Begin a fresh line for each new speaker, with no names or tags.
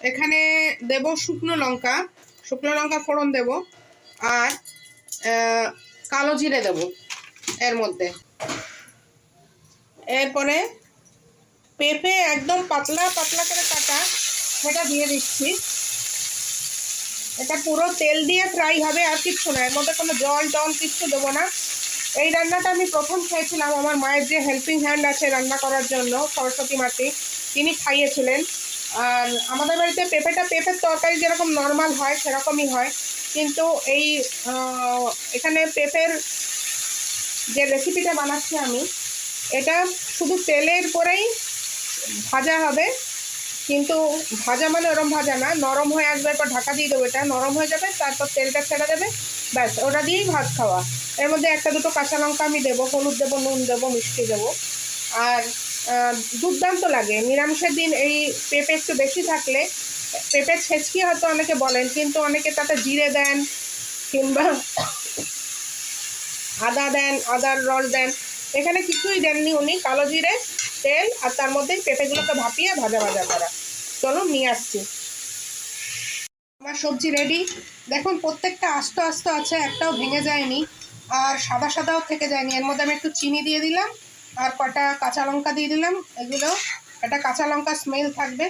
এখানে দেব শুকনো লঙ্কা ফোড়ন দেব, আর কালো জিরে দেব এর মধ্যে। এরপরে পেঁপে একদম পাতলা পাতলা করে কাটা, সেটা দিয়ে দিচ্ছি। এটা পুরো তেল দিয়ে ফ্রাই হবে, আর কিচ্ছু না, এর মধ্যে কোনো জল টল কিচ্ছু দেবো না। এই রান্নাটা আমি প্রথম খেয়েছিলাম আমার মায়ের যে হেল্পিং হ্যান্ড আছে রান্না করার জন্য, সরস্বতী মাটি, তিনি খাইয়েছিলেন। আর আমাদের বাড়িতে পেঁপের তরকারি যেরকম নর্মাল হয় সেরকমই হয়, কিন্তু এই এখানে পেঁপের যে রেসিপিটা বানাচ্ছি আমি, এটা শুধু তেলের পরেই ভাজা হবে, কিন্তু ভাজা মানে ওরম ভাজা না, নরম হয়ে আসবে, এরপর ঢাকা দিয়ে দেবো, এটা নরম হয়ে যাবে, তারপর তেলটা ছেড়ে দেবে, ব্যাস ওটা দিয়েই ভাত খাওয়া। এর মধ্যে একটা দুটো কাঁচা লঙ্কা আমি দেবো, হলুদ দেবো, নুন দেবো, মিষ্টি দেবো। আর দুর্দান্ত লাগে নিরামিষের দিন এই পেঁপে একটু বেশি থাকলে। পেঁপে ছেঁচকি হয়তো অনেকে বলেন, কিন্তু অনেকে তাতে জিরে দেন, কিংবা আদা দেন, আদার রস দেন। এখানে কিছুই দেননি উনি, কালো জিরে, তেল, আর তার মধ্যে পেঁপেগুলোকে ভাপিয়ে ভাজা ভাজা করা। চলুন নিয়ে আসছি। আমার সবজি রেডি। দেখুন প্রত্যেকটা আস্ত আস্ত আছে, একটাও ভেঙে যায়নি, আর সাদা সাদাও থেকে যায়নি। এর মধ্যে আমি একটু চিনি দিয়ে দিলাম, আর কটা কাঁচা লঙ্কা দিয়ে দিলাম। এগুলো একটা কাঁচা লঙ্কা স্মেল থাকবে।